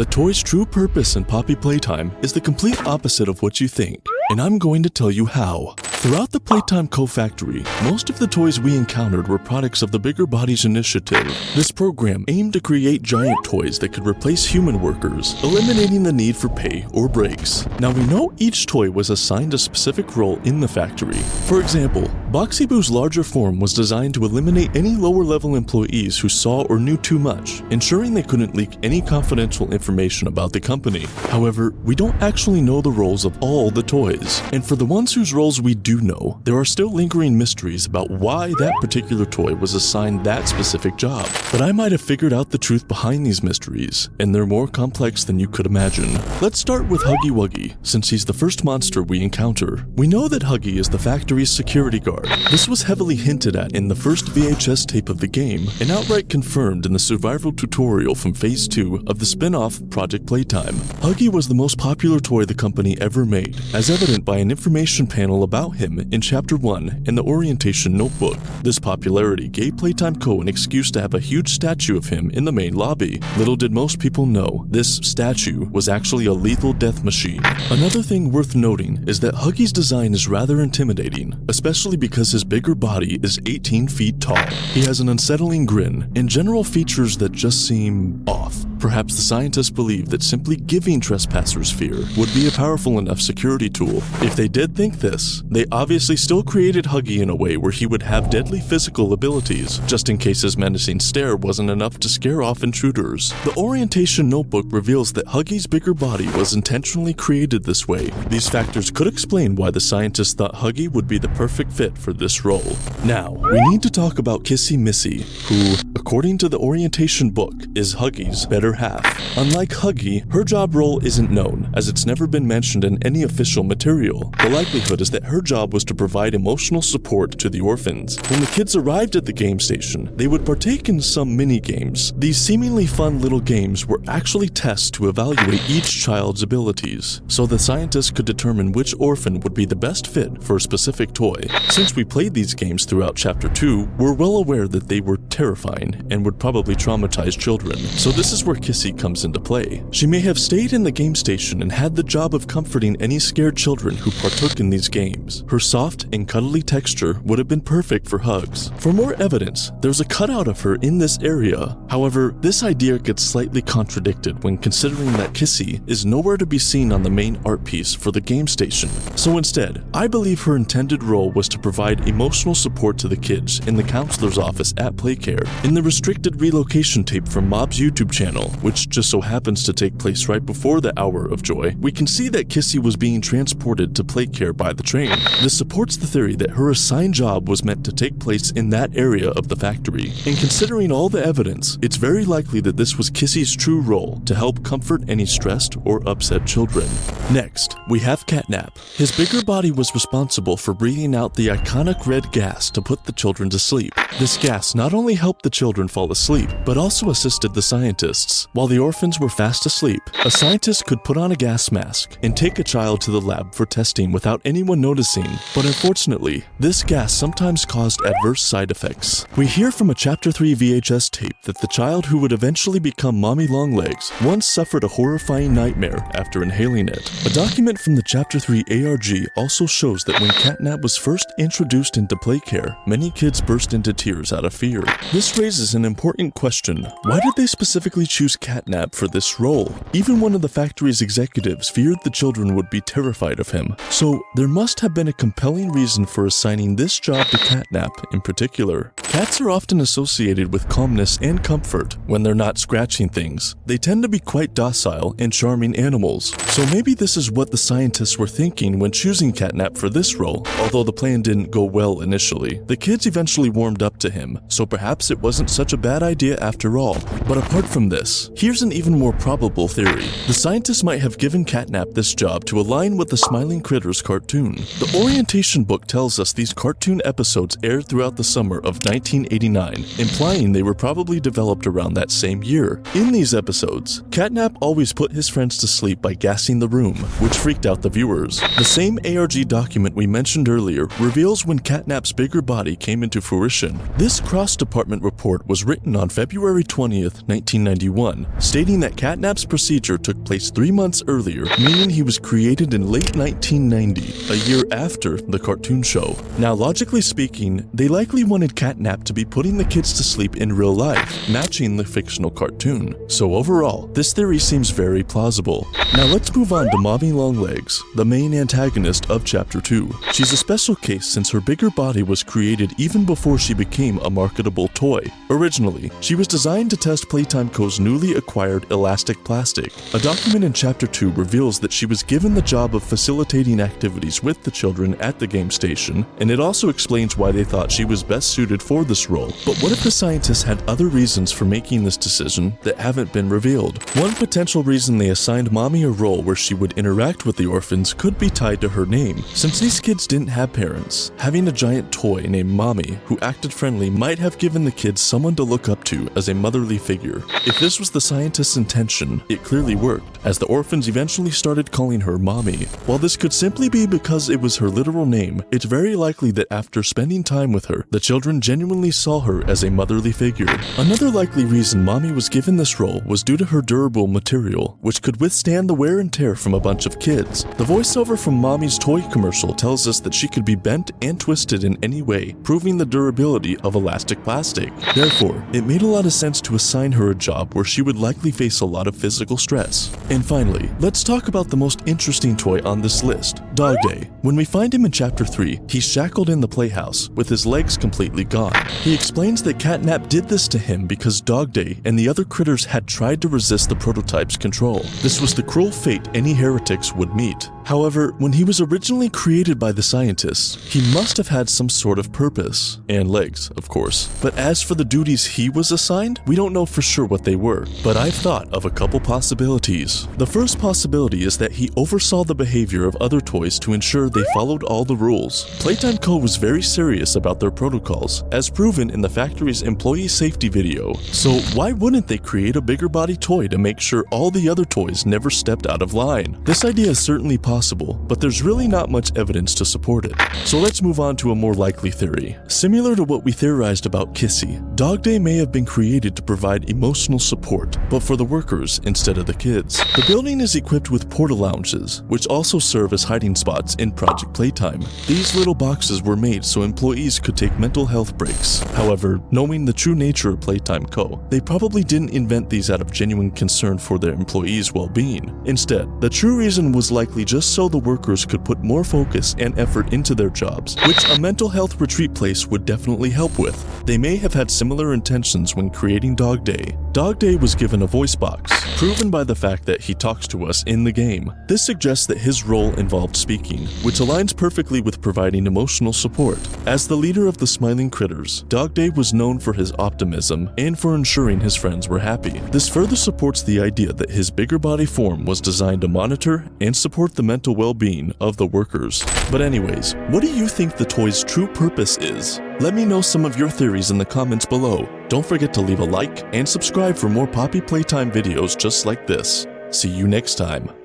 The toy's true purpose in Poppy Playtime is the complete opposite of what you think, and I'm going to tell you how. Throughout the Playtime Co-Factory, most of the toys we encountered were products of the Bigger Bodies Initiative. This program aimed to create giant toys that could replace human workers, eliminating the need for pay or breaks. Now we know each toy was assigned a specific role in the factory. For example, Boxy Boo's larger form was designed to eliminate any lower-level employees who saw or knew too much, ensuring they couldn't leak any confidential information about the company. However, we don't actually know the roles of all the toys, and for the ones whose roles we do know, there are still lingering mysteries about why that particular toy was assigned that specific job. But I might have figured out the truth behind these mysteries, and they're more complex than you could imagine. Let's start with Huggy Wuggy, since he's the first monster we encounter. We know that Huggy is the factory's security guard. This was heavily hinted at in the first VHS tape of the game, and outright confirmed in the survival tutorial from Phase 2 of the spin-off Project Playtime. Huggy was the most popular toy the company ever made, as evident by an information panel about him in Chapter 1 in the orientation notebook. This popularity gave Playtime Co. an excuse to have a huge statue of him in the main lobby. Little did most people know, this statue was actually a lethal death machine. Another thing worth noting is that Huggy's design is rather intimidating, especially because his bigger body is 18 feet tall. He has an unsettling grin and general features that just seem off. Perhaps the scientists believe that simply giving trespassers fear would be a powerful enough security tool. If they did think this, they obviously still created Huggy in a way where he would have deadly physical abilities, just in case his menacing stare wasn't enough to scare off intruders. The orientation notebook reveals that Huggy's bigger body was intentionally created this way. These factors could explain why the scientists thought Huggy would be the perfect fit for this role. Now, we need to talk about Kissy Missy, who, according to the orientation book, is Huggy's better half. Unlike Huggy, her job role isn't known, as it's never been mentioned in any official material. The likelihood is that her job was to provide emotional support to the orphans. When the kids arrived at the game station, they would partake in some mini-games. These seemingly fun little games were actually tests to evaluate each child's abilities, so the scientists could determine which orphan would be the best fit for a specific toy. Since we played these games throughout Chapter 2, we're well aware that they were terrifying and would probably traumatize children, so this is where Kissy comes into play. She may have stayed in the game station and had the job of comforting any scared children who partook in these games. Her soft and cuddly texture would have been perfect for hugs. For more evidence, there's a cutout of her in this area. However, this idea gets slightly contradicted when considering that Kissy is nowhere to be seen on the main art piece for the game station. So instead, I believe her intended role was to provide emotional support to the kids in the counselor's office at Playcare. In the restricted relocation tape from Mob's YouTube channel, which just so happens to take place right before the Hour of Joy, we can see that Kissy was being transported to Playcare by the train. This supports the theory that her assigned job was meant to take place in that area of the factory. And considering all the evidence, it's very likely that this was Kissy's true role, to help comfort any stressed or upset children. Next, we have Catnap. His bigger body was responsible for breathing out the iconic red gas to put the children to sleep. This gas not only helped the children fall asleep, but also assisted the scientists. While the orphans were fast asleep, a scientist could put on a gas mask and take a child to the lab for testing without anyone noticing, but unfortunately, this gas sometimes caused adverse side effects. We hear from a Chapter 3 VHS tape that the child who would eventually become Mommy Longlegs once suffered a horrifying nightmare after inhaling it. A document from the Chapter 3 ARG also shows that when Catnap was first introduced into Playcare, many kids burst into tears out of fear. This raises an important question. Why did they specifically choose Catnap for this role? Even one of the factory's executives feared the children would be terrified of him. So there must have been a compelling reason for assigning this job to Catnap in particular. Cats are often associated with calmness and comfort when they're not scratching things. They tend to be quite docile and charming animals. So maybe this is what the scientists were thinking when choosing Catnap for this role. Although the plan didn't go well initially, the kids eventually warmed up to him, so perhaps it wasn't such a bad idea after all. But apart from this, here's an even more probable theory. The scientists might have given Catnap this job to align with the Smiling Critters cartoon. The orientation book tells us these cartoon episodes aired throughout the summer of 1989, implying they were probably developed around that same year. In these episodes, Catnap always put his friends to sleep by gassing the room, which freaked out the viewers. The same ARG document we mentioned earlier reveals when Catnap's bigger body came into fruition. This cross-department report was written on February 20th, 1991, 1991, stating that Catnap's procedure took place 3 months earlier, meaning he was created in late 1990, a year after the cartoon show. Now, logically speaking, they likely wanted Catnap to be putting the kids to sleep in real life, matching the fictional cartoon. So overall, this theory seems very plausible. Now let's move on to Mommy Longlegs, the main antagonist of Chapter 2. She's a special case since her bigger body was created even before she became a marketable toy. Originally, she was designed to test Playtime Co.'s newly acquired elastic plastic. A document in Chapter 2 reveals that she was given the job of facilitating activities with the children at the game station, and it also explains why they thought she was best suited for this role. But what if the scientists had other reasons for making this decision that haven't been revealed? One potential reason they assigned Mommy a role where she would interact with the orphans could be tied to her name. Since these kids didn't have parents, having a giant toy named Mommy who acted friendly might have given the kids someone to look up to as a motherly figure. If this was the scientist's intention, it clearly worked, as the orphans eventually started calling her Mommy. While this could simply be because it was her literal name, it's very likely that after spending time with her, the children genuinely saw her as a motherly figure. Another likely reason Mommy was given this role was due to her durable material, which could withstand the wear and tear from a bunch of kids. The voiceover from Mommy's toy commercial tells us that she could be bent and twisted in any way, proving the durability of elastic plastic. Therefore, it made a lot of sense to assign her a job where she would likely face a lot of physical stress. And finally, let's talk about the most interesting toy on this list, DogDay. When we find him in Chapter 3, he's shackled in the playhouse, with his legs completely gone. He explains that Catnap did this to him because DogDay and the other critters had tried to resist the prototype's control. This was the cruel fate any heretics would meet. However, when he was originally created by the scientists, he must have had some sort of purpose. And legs, of course. But as for the duties he was assigned, we don't know for sure what they were. But I've thought of a couple possibilities. The first possibility is that he oversaw the behavior of other toys to ensure they followed all the rules. Playtime Co. was very serious about their protocols, as proven in the factory's employee safety video. So why wouldn't they create a bigger body toy to make sure all the other toys never stepped out of line? This idea is certainly possible, but there's really not much evidence to support it. So let's move on to a more likely theory. Similar to what we theorized about Kissy, DogDay may have been created to provide emotional support, but for the workers instead of the kids. The building is equipped with porta lounges, which also serve as hiding spots in Project Playtime. These little boxes were made so employees could take mental health breaks. However, knowing the true nature of Playtime Co., they probably didn't invent these out of genuine concern for their employees' well-being. Instead, the true reason was likely just so the workers could put more focus and effort into their jobs, which a mental health retreat place would definitely help with. They may have had similar intentions when creating DogDay. DogDay was given a voice box, proven by the fact that he talks to us in the game. This suggests that his role involved speaking, which aligns perfectly with providing emotional support. As the leader of the Smiling Critters, DogDay was known for his optimism and for ensuring his friends were happy. This further supports the idea that his bigger body form was designed to monitor and support the mental well-being of the workers. But anyways, what do you think the toy's true purpose is? Let me know some of your theories in the comments below. Don't forget to leave a like and subscribe for more Poppy Playtime videos just like this. See you next time.